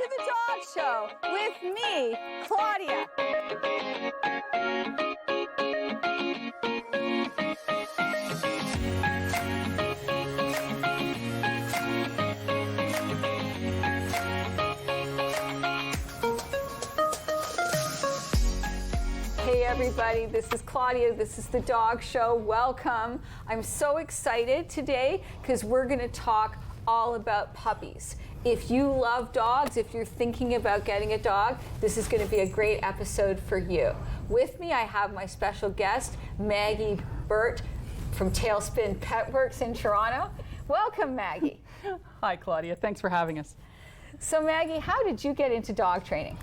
to the Dog Show with me, Claudia. Hey everybody, this is Claudia. This is the Dog Show. Welcome. I'm so excited today because we're going to talk all about puppies. If you love dogs, if you're thinking about getting a dog, this is going to be a great episode for you. With me, I have my special guest, Maggi Burrt from Tailspin Pet Works in Toronto. Welcome, Maggie. Hi, Claudia. Thanks for having us. So, Maggie, how did you get into dog training?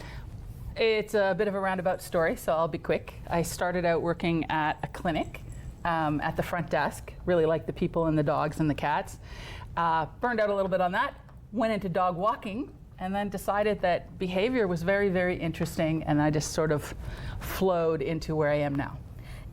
It's a bit of a roundabout story, so I'll be quick. I started out working at a clinic at the front desk, really liked the people and the dogs and the cats. Burned out a little bit on that, went into dog walking, and then decided that behavior was very, very interesting, and I just sort of flowed into where I am now.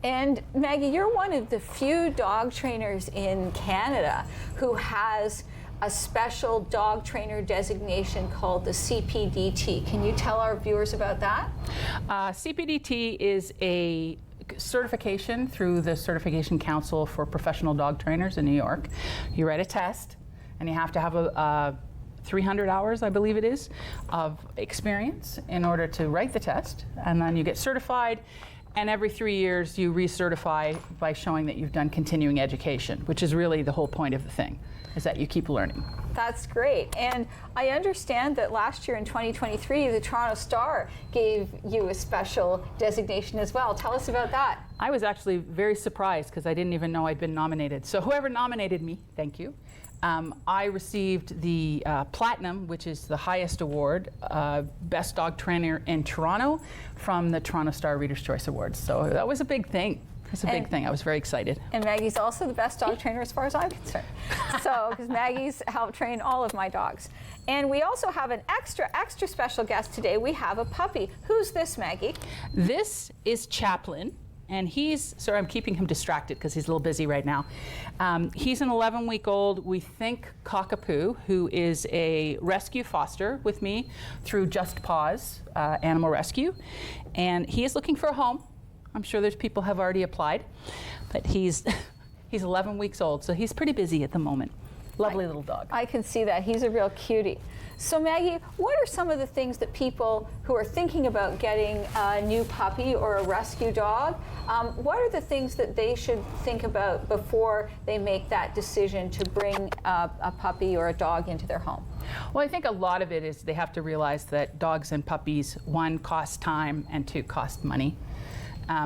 And Maggie, you're one of the few dog trainers in Canada who has a special dog trainer designation called the CPDT. Can you tell our viewers about that? CPDT is a certification through the Certification Council for Professional Dog Trainers in New York. You write a test, and you have to have a 300 hours, I believe it is, of experience in order to write the test, and then you get certified. And every 3 years you recertify by showing that you've done continuing education, which is really the whole point of the thing, is that you keep learning. That's great. And I understand that last year in 2023, the Toronto Star gave you a special designation as well. Tell us about that. I was actually very surprised because I didn't even know I'd been nominated. So whoever nominated me, thank you. I received the Platinum, which is the highest award, Best Dog Trainer in Toronto from the Toronto Star Reader's Choice Awards. So that was a big thing. It's a big thing. I was very excited. And Maggie's also the best dog trainer as far as I'm concerned. So, because Maggie's helped train all of my dogs. And we also have an extra special guest today. We have a puppy. Who's this, Maggie? This is Chaplin. And he's, sorry, I'm keeping him distracted because he's a little busy right now. He's an 11-week-old, we think, cockapoo, who is a rescue foster with me through Just Paws Animal Rescue. And he is looking for a home. I'm sure there's people have already applied, but he's 11 weeks old, so he's pretty busy at the moment. Lovely little dog. I can see that. He's a real cutie. So Maggie, what are some of the things that people who are thinking about getting a new puppy or a rescue dog, what are the things that they should think about before they make that decision to bring a puppy or a dog into their home? Well, I think a lot of it is they have to realize that dogs and puppies, one, cost time, and two, cost money.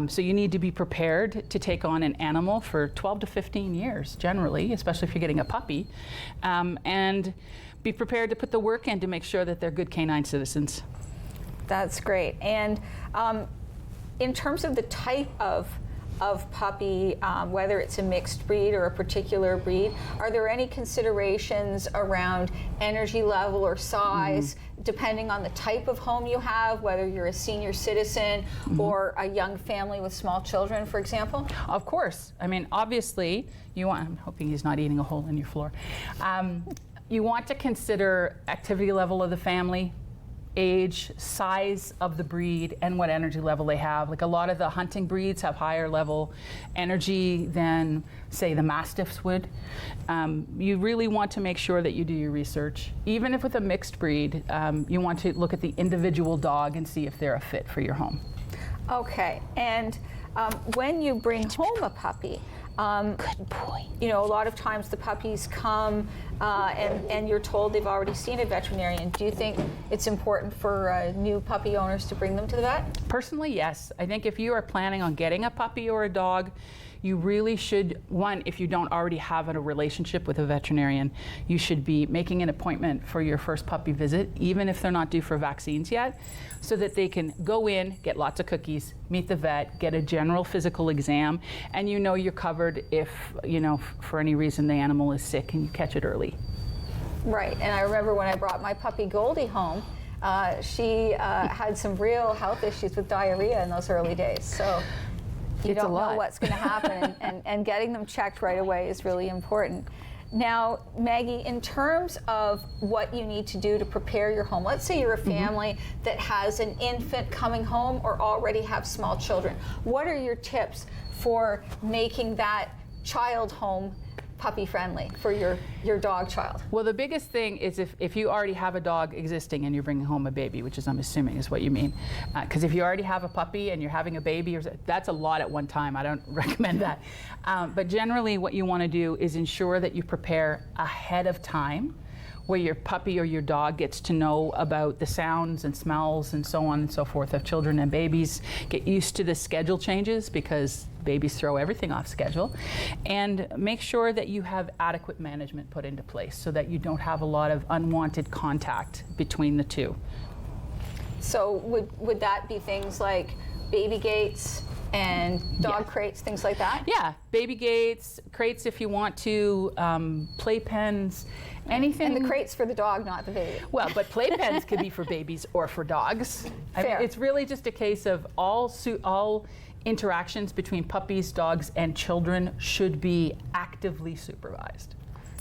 So you need to be prepared to take on an animal for 12 to 15 years, generally, especially if you're getting a puppy, and be prepared to put the work in to make sure that they're good canine citizens. That's great. And in terms of the type of puppy, whether it's a mixed breed or a particular breed, are there any considerations around energy level or size, depending on the type of home you have, whether you're a senior citizen or a young family with small children, for example? Of course. I mean, obviously, I'm hoping he's not eating a hole in your floor. You want to consider activity level of the family, age, size of the breed, and what energy level they have. Like a lot of the hunting breeds have higher level energy than, say, the Mastiffs would. You really want to make sure that you do your research. Even if with a mixed breed, you want to look at the individual dog and see if they're a fit for your home. Okay, and when you bring home a puppy, good boy. You know, a lot of times the puppies come and you're told they've already seen a veterinarian. Do you think it's important for new puppy owners to bring them to the vet? Personally, yes. I think if you are planning on getting a puppy or a dog, you really should, one, if you don't already have a relationship with a veterinarian, you should be making an appointment for your first puppy visit, even if they're not due for vaccines yet, so that they can go in, get lots of cookies, meet the vet, get a general physical exam, and you know you're covered if, you know, for any reason the animal is sick and you catch it early. Right, and I remember when I brought my puppy Goldie home, she had some real health issues with diarrhea in those early days. So you don't know what's going to happen, and getting them checked right away is really important. Now, Maggie, in terms of what you need to do to prepare your home, let's say you're a family that has an infant coming home or already have small children. What are your tips for making that child home puppy friendly for your dog child? Well, the biggest thing is if you already have a dog existing and you're bringing home a baby, which is I'm assuming is what you mean. Because if you already have a puppy and you're having a baby, that's a lot at one time. I don't recommend that. But generally what you want to do is ensure that you prepare ahead of time, where your puppy or your dog gets to know about the sounds and smells and so on and so forth of children and babies. Get used to the schedule changes, because babies throw everything off schedule. And make sure that you have adequate management put into place so that you don't have a lot of unwanted contact between the two. So would that be things like baby gates and dog crates, things like that? Yeah, baby gates, crates if you want to, playpens, anything. And the crate's for the dog, not the baby. Well, but playpens could be for babies or for dogs. I mean, Fair. it's really just a case of all interactions between puppies, dogs, and children should be actively supervised,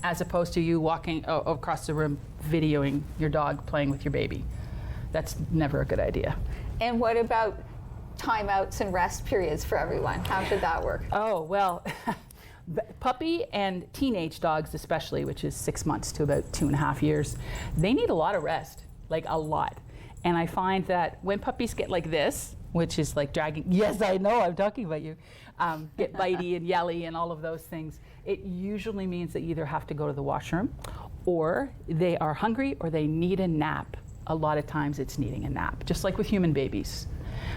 as opposed to you walking across the room videoing your dog playing with your baby. That's never a good idea. And what about timeouts and rest periods for everyone? How should that work? Oh, well, puppy and teenage dogs especially, which is 6 months to about 2.5 years, they need a lot of rest, like a lot. And I find that when puppies get like this, which is like dragging, yes, I know, I'm talking about you, get bitey and yelly and all of those things, it usually means they either have to go to the washroom or they are hungry or they need a nap. A lot of times it's needing a nap, just like with human babies.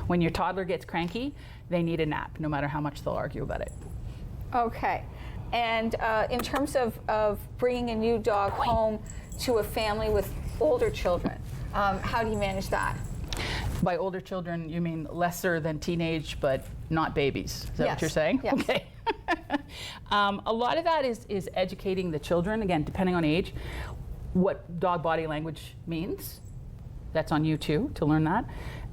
When your toddler gets cranky, they need a nap, no matter how much they'll argue about it. Okay. And in terms of bringing a new dog home to a family with older children, how do you manage that? By older children, you mean lesser than teenage, but not babies. Is that what you're saying? Yes. Okay. A lot of that is educating the children, again, depending on age, what dog body language means. That's on you too, to learn that.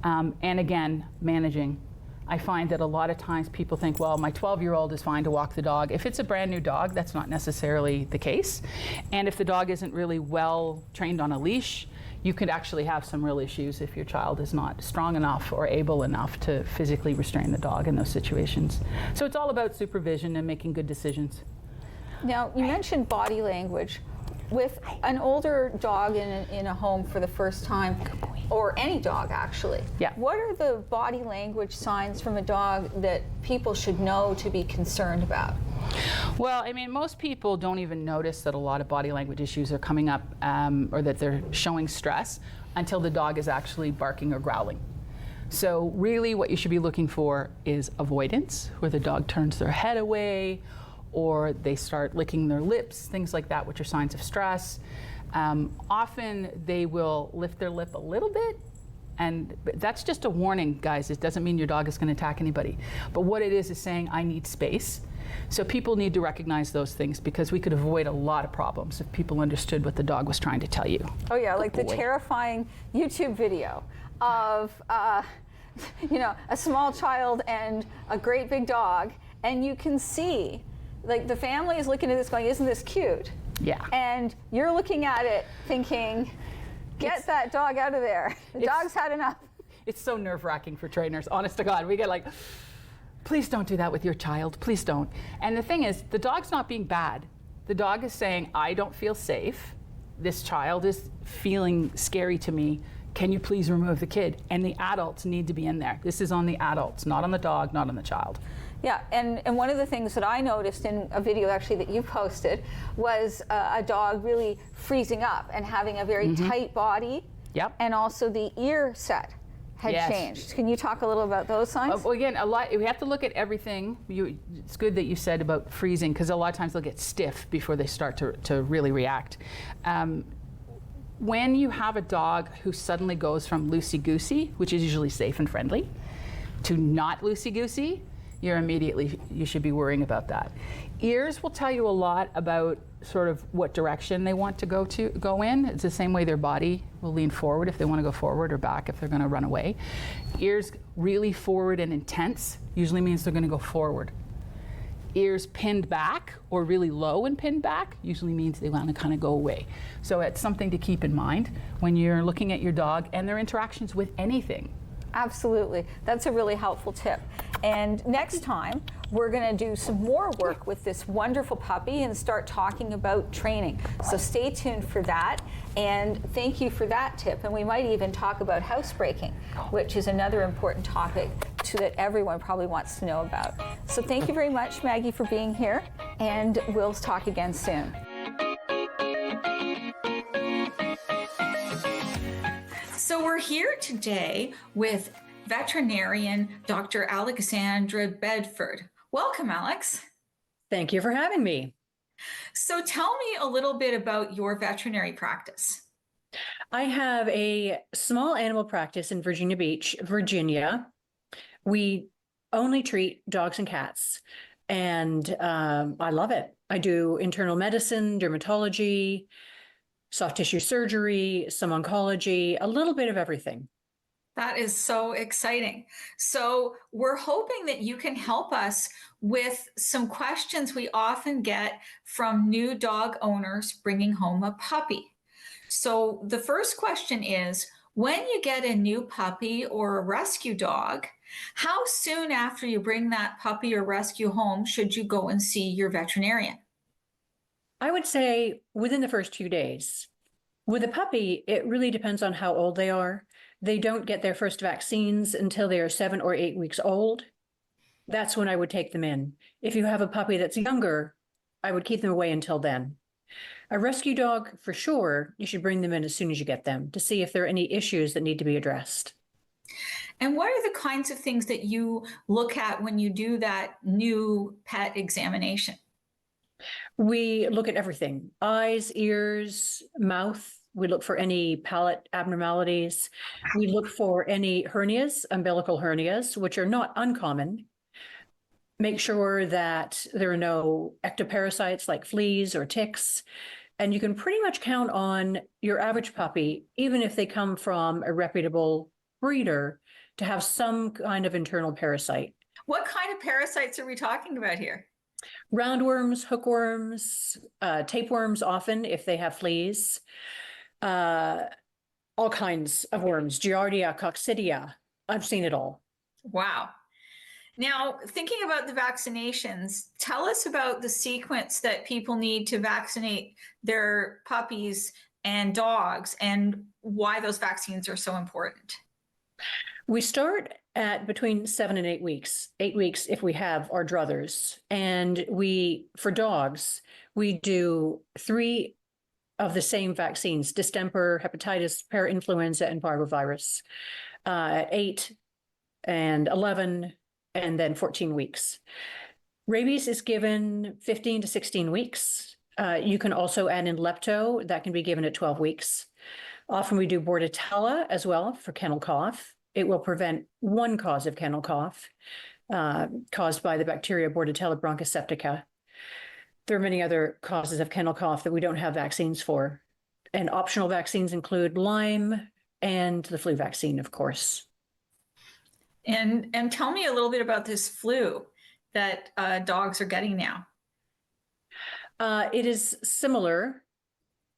And again, managing. I find that a lot of times people think, well, my 12-year-old is fine to walk the dog. If it's a brand new dog, that's not necessarily the case. And if the dog isn't really well trained on a leash, you could actually have some real issues if your child is not strong enough or able enough to physically restrain the dog in those situations. So it's all about supervision and making good decisions. Now, you mentioned body language. With an older dog in a home for the first time, or any dog actually, Yeah. what are the body language signs from a dog that people should know to be concerned about? Well, I mean, most people don't even notice that a lot of body language issues are coming up or that they're showing stress until the dog is actually barking or growling. So really what you should be looking for is avoidance, where the dog turns their head away, or they start licking their lips, things like that, which are signs of stress. Often they will lift their lip a little bit, and that's just a warning, guys. It doesn't mean your dog is going to attack anybody. But what it is saying, I need space. So people need to recognize those things, because we could avoid a lot of problems if people understood what the dog was trying to tell you. Oh yeah, like the boy. terrifying YouTube video of you know, a small child and a great big dog, and you can see, like, the family is looking at this going, isn't this cute? Yeah. And you're looking at it thinking, get that dog out of there. The dog's had enough. It's so nerve-wracking for trainers, honest to God. We get like, please don't do that with your child, please don't. And the thing is, the dog's not being bad. The dog is saying, I don't feel safe. This child is feeling scary to me. Can you please remove the kid? And the adults need to be in there. This is on the adults, not on the dog, not on the child. Yeah, and one of the things that I noticed in a video actually that you posted was a dog really freezing up and having a very tight body. Yep. And also the ear set had Yes. changed. Can you talk a little about those signs? Well, again, we have to look at everything. It's good that you said about freezing, because a lot of times they'll get stiff before they start to really react. When you have a dog who suddenly goes from loosey-goosey, which is usually safe and friendly, to not loosey-goosey, you should be worrying about that. Ears will tell you a lot about sort of what direction they want to go in. It's the same way their body will lean forward if they want to go forward, or back if they're going to run away. Ears really forward and intense usually means they're going to go forward. ears pinned back or really low and pinned back usually means they want to kind of go away. So it's something to keep in mind when you're looking at your dog and their interactions with anything. Absolutely. That's a really helpful tip. And next time, we're going to do some more work with this wonderful puppy and start talking about training. So stay tuned for that. And thank you for that tip. And we might even talk about housebreaking, which is another important topic that everyone probably wants to know about. So thank you very much, Maggie, for being here. And we'll talk again soon. So we're here today with veterinarian Dr. Alexandra Bedford. Welcome, Alex. Thank you for having me. So tell me a little bit about your veterinary practice. I have a small animal practice in Virginia Beach, Virginia. We only treat dogs and cats, and I love it. I do internal medicine, dermatology, soft tissue surgery, some oncology, a little bit of everything. That is so exciting. So we're hoping that you can help us with some questions we often get from new dog owners bringing home a puppy. So the first question is, when you get a new puppy or a rescue dog, how soon after you bring that puppy or rescue home should you go and see your veterinarian? I would say within the first few days. With a puppy, it really depends on how old they are. They don't get their first vaccines until they are 7 or 8 weeks old. That's when I would take them in. If you have a puppy that's younger, I would keep them away until then. A rescue dog, for sure, you should bring them in as soon as you get them to see if there are any issues that need to be addressed. And what are the kinds of things that you look at when you do that new pet examination? We look at everything: eyes, ears, mouth. We look for any palate abnormalities. We look for any hernias, umbilical hernias, which are not uncommon. Make sure that there are no ectoparasites like fleas or ticks. And you can pretty much count on your average puppy, even if they come from a reputable breeder, to have some kind of internal parasite. What kind of parasites are we talking about here? Roundworms, hookworms, tapeworms often if they have fleas, all kinds of worms, Giardia, Coccidia. I've seen it all. Wow. Now, thinking about the vaccinations, tell us about the sequence that people need to vaccinate their puppies and dogs and why those vaccines are so important. We start at between 7 and 8 weeks, 8 weeks if we have our druthers. And for dogs, we do 3 of the same vaccines: distemper, hepatitis, parainfluenza, and parvovirus, 8 and 11, and then 14 weeks. Rabies is given 15 to 16 weeks. You can also add in lepto, that can be given at 12 weeks. Often we do bordetella as well for kennel cough. It will prevent one cause of kennel cough, caused by the bacteria Bordetella bronchoseptica. There are many other causes of kennel cough that we don't have vaccines for. And optional vaccines include Lyme and the flu vaccine, of course. And tell me a little bit about this flu that dogs are getting now. It is similar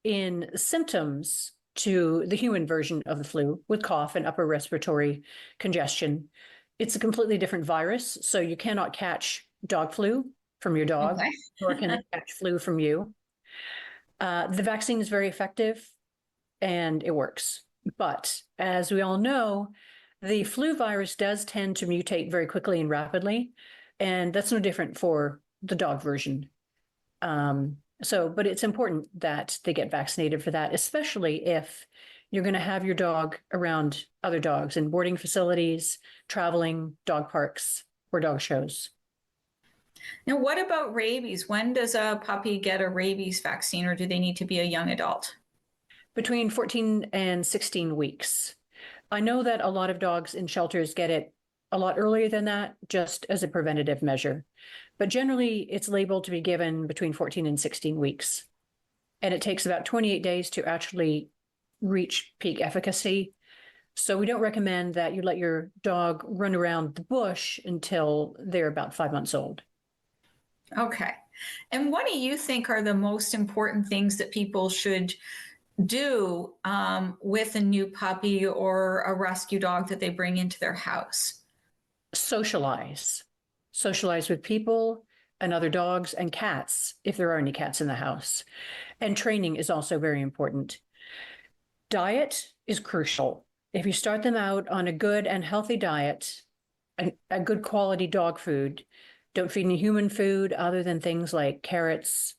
in symptoms to the human version of the flu, with cough and upper respiratory congestion. It's a completely different virus, so you cannot catch dog flu from your dog, Okay. nor can it catch flu from you. The vaccine is very effective and it works. But as we all know, the flu virus does tend to mutate very quickly and rapidly, and that's no different for the dog version. But it's important that they get vaccinated for that, especially if you're going to have your dog around other dogs in boarding facilities, traveling, dog parks, or dog shows. Now, what about rabies? When does a puppy get a rabies vaccine, or do they need to be a young adult? Between 14 and 16 weeks. I know that a lot of dogs in shelters get it a lot earlier than that, just as a preventative measure. But generally, it's labeled to be given between 14 and 16 weeks. And it takes about 28 days to actually reach peak efficacy. So we don't recommend that you let your dog run around the bush until they're about 5 months old. Okay. And what do you think are the most important things that people should do with a new puppy or a rescue dog that they bring into their house? Socialize. Socialize with people and other dogs and cats, if there are any cats in the house. And training is also very important. Diet is crucial. If you start them out on a good and healthy diet, a good quality dog food, don't feed any human food other than things like carrots,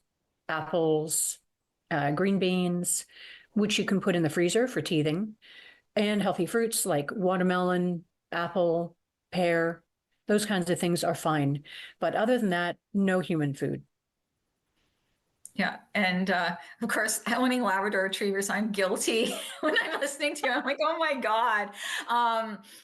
apples, green beans, which you can put in the freezer for teething, and healthy fruits like watermelon, apple, pear. Those kinds of things are fine. But other than that, no human food. Yeah. And of course, owning Labrador retrievers, I'm guilty when I'm listening to you. I'm like, oh my God.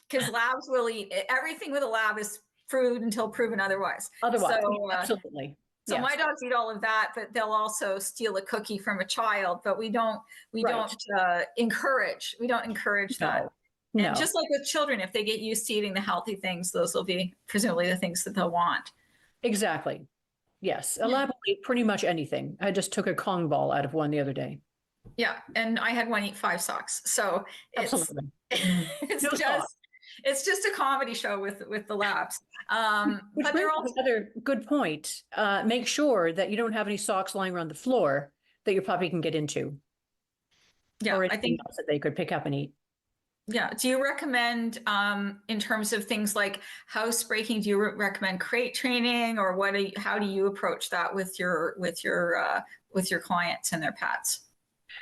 Because labs will eat everything with a lab is food until proven otherwise. Otherwise, So, absolutely. so Yes. my dogs eat all of that, but they'll also steal a cookie from a child. But we don't Right. encourage that. No, And no, just like with children, if they get used to eating the healthy things, those will be presumably the things that they'll want. exactly. Yes, a lab will eat pretty much anything. I just took a Kong ball out of one the other day. Yeah, and I had one eat 5 socks. So Absolutely. it's No just sauce. it's just a comedy show with the labs. Which But brings they're up also another good point. Make sure that you don't have any socks lying around the floor that your puppy can get into, yeah, or I anything think else that they could pick up and eat. yeah. Do you recommend in terms of things like housebreaking, do you recommend crate training or how do you approach that with your clients and their pets?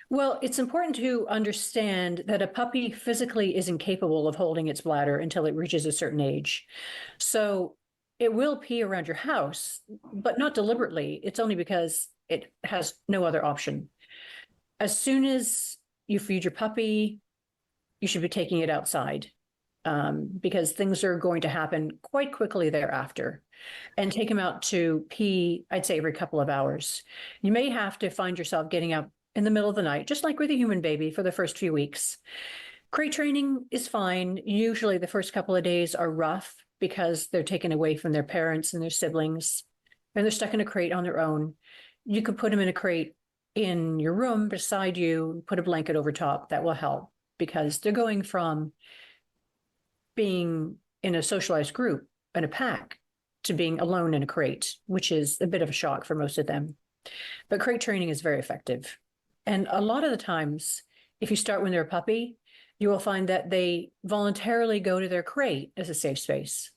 Well, it's important to understand that a puppy physically is incapable of holding its bladder until it reaches a certain age. So it will pee around your house, but not deliberately. It's only because it has no other option. As soon as you feed your puppy, you should be taking it outside, because things are going to happen quite quickly thereafter. And take him out to pee, I'd say every couple of hours. You may have to find yourself getting up in the middle of the night, just like with a human baby for the first few weeks. Crate training is fine. Usually the first couple of days are rough because they're taken away from their parents and their siblings, and they're stuck in a crate on their own. You could put them in a crate in your room beside you, put a blanket over top. That will help because they're going from being in a socialized group in a pack to being alone in a crate, which is a bit of a shock for most of them. But crate training is very effective. And a lot of the times, if you start when they're a puppy, you will find that they voluntarily go to their crate as a safe space.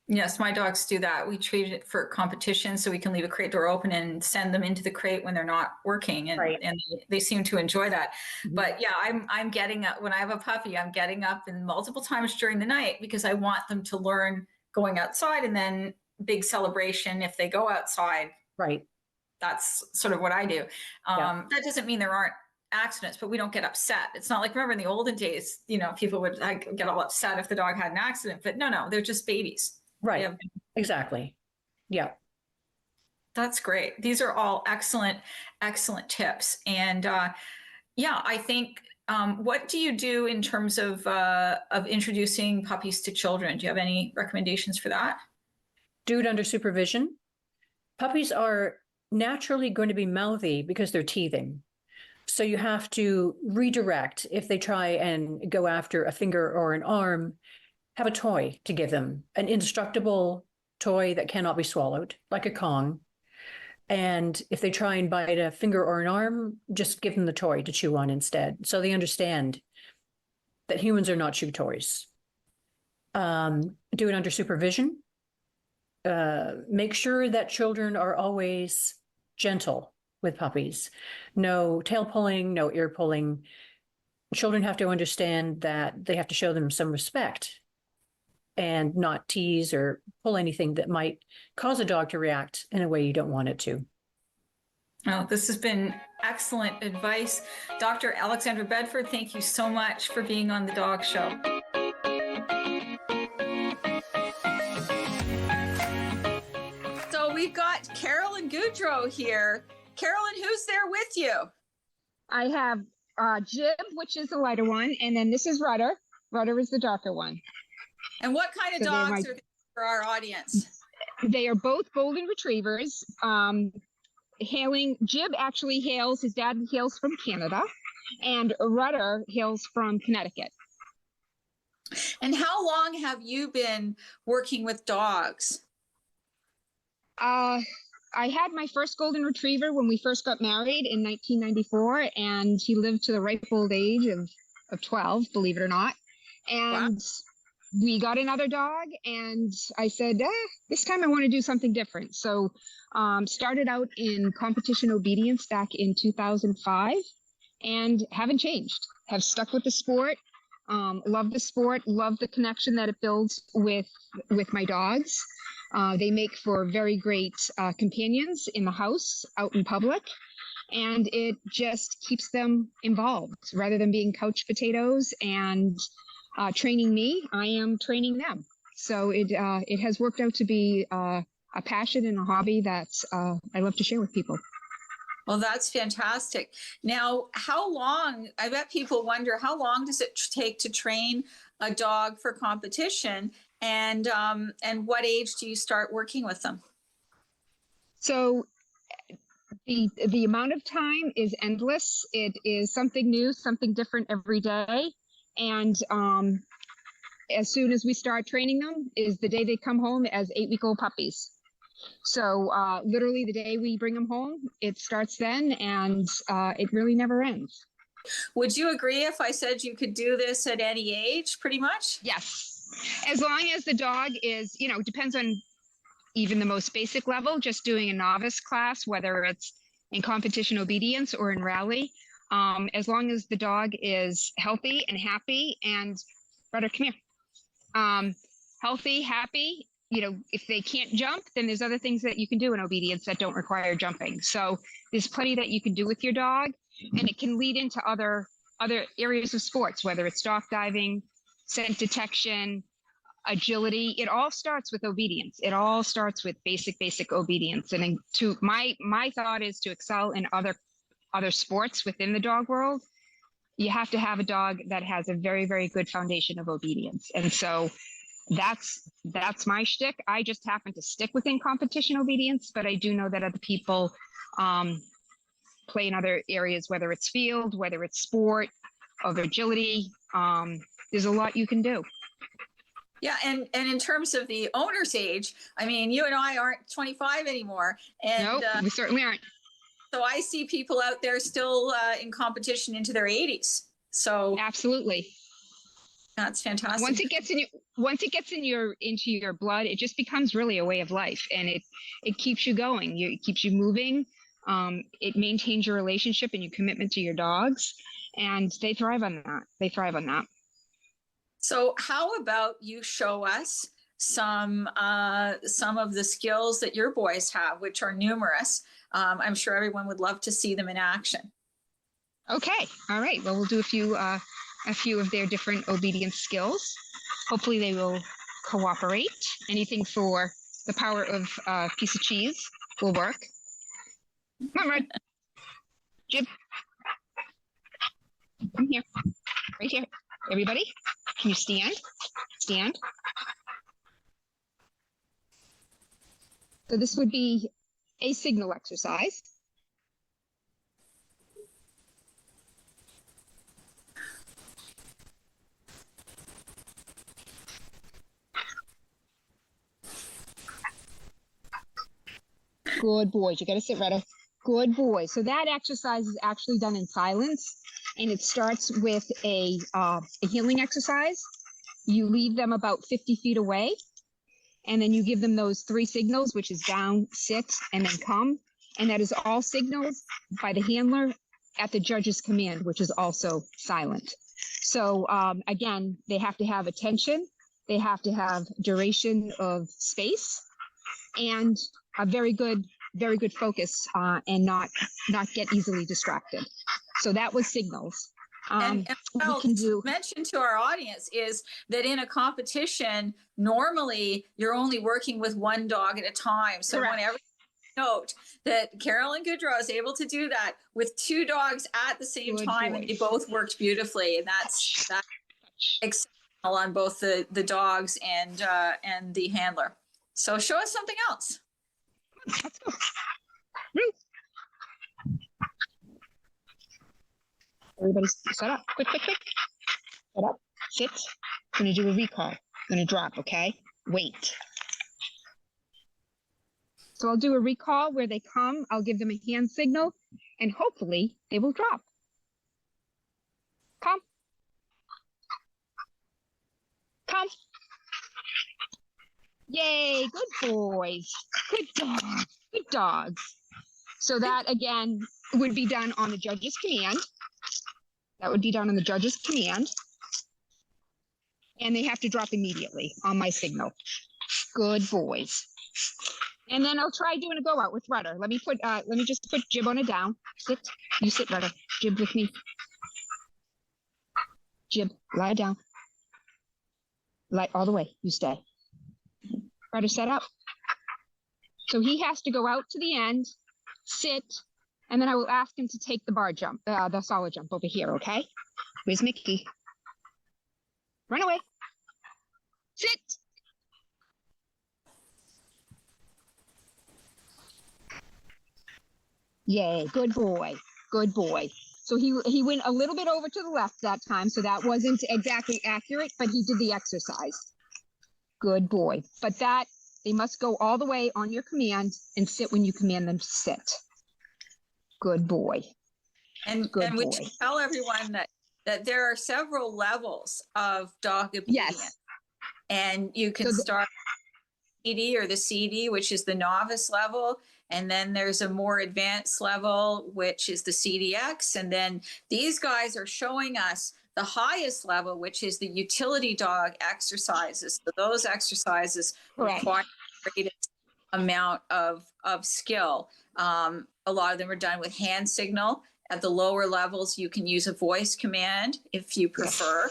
Yes, my dogs do that. We treat it for competition, so we can leave a crate door open and send them into the crate when they're not working, and Right. and they seem to enjoy that. Mhm. But yeah, I'm getting up when I have a puppy. I'm getting up and multiple times during the night because I want them to learn going outside, and then big celebration if they go outside. Right. That's sort of what I do. Yeah. That doesn't mean there aren't accidents, but we don't get upset. It's not like, remember in the olden days, people would get all upset if the dog had an accident, but no, they're just babies. Right. Yeah. Exactly. Yeah. That's great. These are all excellent, excellent tips. And yeah, I think, what do you do in terms of introducing puppies to children? Do you have any recommendations for that? Do it under supervision. Puppies are naturally going to be mouthy because they're teething. So you have to redirect. If they try and go after a finger or an arm, have a toy to give them, an indestructible toy that cannot be swallowed, like a Kong. And if they try and bite a finger or an arm, just give them the toy to chew on instead. So they understand that humans are not chew toys. Do it under supervision. Make sure that children are always gentle with puppies. No tail pulling, no ear pulling. Children have to understand that they have to show them some respect and not tease or pull anything that might cause a dog to react in a way you don't want it to. Oh, this has been excellent advice. Dr. Alexandra Bedford, thank you so much for being on the Dog Show. So we've got Carolyn Goudreau here. Carolyn, who's there with you? I have Jib, which is the lighter one, and then this is Rudder. Rudder is the darker one. And what kind of So they're dogs are these for our audience? They are both golden retrievers. Jib actually hails, his dad hails from Canada, and Rudder hails from Connecticut. And how long have you been working with dogs? I had my first golden retriever when we first got married in 1994, and he lived to the ripe old age of 12, believe it or not. And we got another dog, and I said, this time I want to do something different. So started out in competition obedience back in 2005 and haven't changed. Have stuck with the sport. Love the sport, love the connection that it builds with my dogs. They make for very great companions in the house, out in public, and it just keeps them involved rather than being couch potatoes and training me. I am training them. So it has worked out to be a passion and a hobby that I love to share with people. Well, that's fantastic. Now, how long, I bet people wonder, how long does it take to train a dog for competition? And what age do you start working with them? So the amount of time is endless. It is something new, something different every day. And as soon as we start training them is the day they come home as 8-week-old puppies. So literally the day we bring them home, it starts then, and it really never ends. Would you agree if I said you could do this at any age, pretty much? Yes. As long as the dog is, depends on even the most basic level, just doing a novice class, whether it's in competition obedience or in rally, as long as the dog is healthy and happy and, Rudder, come here, healthy, happy. If they can't jump, then there's other things that you can do in obedience that don't require jumping. So there's plenty that you can do with your dog, and it can lead into other areas of sports, whether it's dock diving, scent detection, agility. It all starts with obedience. It all starts with basic obedience. And to my thought is to excel in other sports within the dog world, you have to have a dog that has a very, very good foundation of obedience. And so that's my shtick. I just happen to stick within competition obedience, but I do know that other people play in other areas, whether it's field, whether it's sport, of agility. There's a lot you can do. Yeah, and in terms of the owner's age, I mean, you and I aren't 25 anymore. And nope, we certainly aren't. So I see people out there still in competition into their 80s. So absolutely. That's fantastic. Once it gets into your blood, it just becomes really a way of life, and it keeps you going. It keeps you moving. It maintains your relationship and your commitment to your dogs, and they thrive on that. So how about you show us some of the skills that your boys have, which are numerous. I'm sure everyone would love to see them in action. Okay. All right. Well, we'll do a few of their different obedience skills. Hopefully they will cooperate. Anything for the power of a piece of cheese will work. Come on, Red. Jib. Come here. Right here. Everybody, can you stand? Stand. So this would be a signal exercise. Good boys. You got to sit, Retta. Good boy. So that exercise is actually done in silence, and it starts with a healing exercise. You leave them about 50 feet away, and then you give them those 3 signals, which is down, sit, and then come. And that is all signals by the handler at the judge's command, which is also silent. So again, they have to have attention. They have to have duration of space and a very good focus and not get easily distracted. So that was signals. And well, to mention to our audience is that in a competition, normally you're only working with one dog at a time. So correct. Whenever you note that Carolyn Goudreau is able to do that with 2 dogs at the same Good time, boy. and they both worked beautifully. And that's exceptional on both the dogs and the handler. So show us something else. Let's go. Ruth. Everybody set up. Quick, quick, quick. Set up. Sit. I'm going to do a recall. I'm going to drop, okay? Wait. So I'll do a recall where they come. I'll give them a hand signal, and hopefully they will drop. Come. Come. Yay, good boys. Good dogs. Good dogs. So that, again, would be done on the judge's command. That would be done on the judge's command. And they have to drop immediately on my signal. Good boys. And then I'll try doing a go out with Rudder. Let me just put Jib on it down. Sit. You sit, Rudder. Jib with me. Jib, lie down. Lie all the way. You stay. Rudder, set up. So he has to go out to the end, sit, and then I will ask him to take the bar jump, the solid jump over here, okay? Where's Mickey? Run away. Sit. Yay, good boy, good boy. So he went a little bit over to the left that time, so that wasn't exactly accurate, but he did the exercise. Good boy. But that, they must go all the way on your command and sit when you command them to sit. Good boy. And we should tell everyone that there are several levels of dog obedience. Yes. And you can start CD or the CD, which is the novice level. And then there's a more advanced level, which is the CDX. And then these guys are showing us the highest level, which is the utility dog exercises. So those exercises require the greatest amount of skill. A lot of them are done with hand signal. At the lower levels, you can use a voice command if you prefer.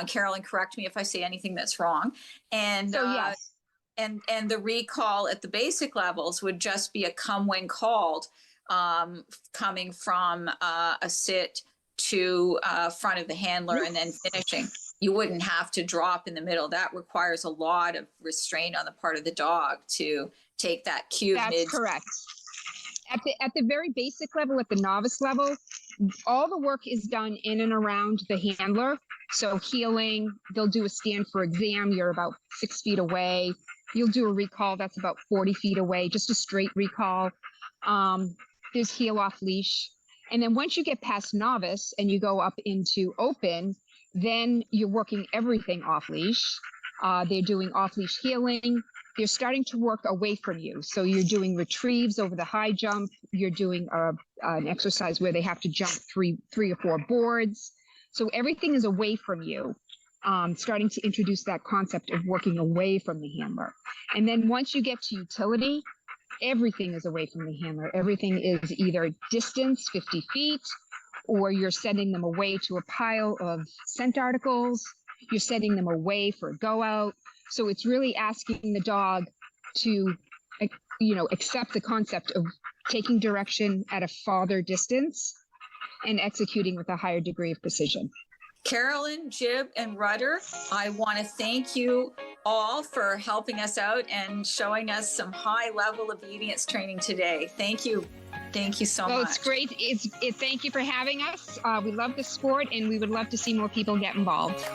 Carolyn, correct me if I say anything that's wrong. And so, yes. And the recall at the basic levels would just be a come when called, coming from a sit to front of the handler and then finishing. You wouldn't have to drop in the middle. That requires a lot of restraint on the part of the dog to take that cue. That's correct. At the very basic level, at the novice level, all the work is done in and around the handler. So healing, they'll do a stand for exam. You're about 6 feet away. You'll do a recall that's about 40 feet away, just a straight recall. There's heel off leash. And then once you get past novice and you go up into open, then you're working everything off leash. They're doing off leash healing. They're starting to work away from you. So you're doing retrieves over the high jump. You're doing an exercise where they have to jump three or four boards. So everything is away from you. Starting to introduce that concept of working away from the handler. And then once you get to utility, everything is away from the handler. Everything is either distance, 50 feet, or you're sending them away to a pile of scent articles. You're sending them away for a go out. So it's really asking the dog to, accept the concept of taking direction at a farther distance and executing with a higher degree of precision. Carolyn, Jib, and Rudder, I want to thank you all for helping us out and showing us some high-level obedience training today. Thank you. Thank you so much. Well, it's great. Thank you for having us. We love the sport, and we would love to see more people get involved.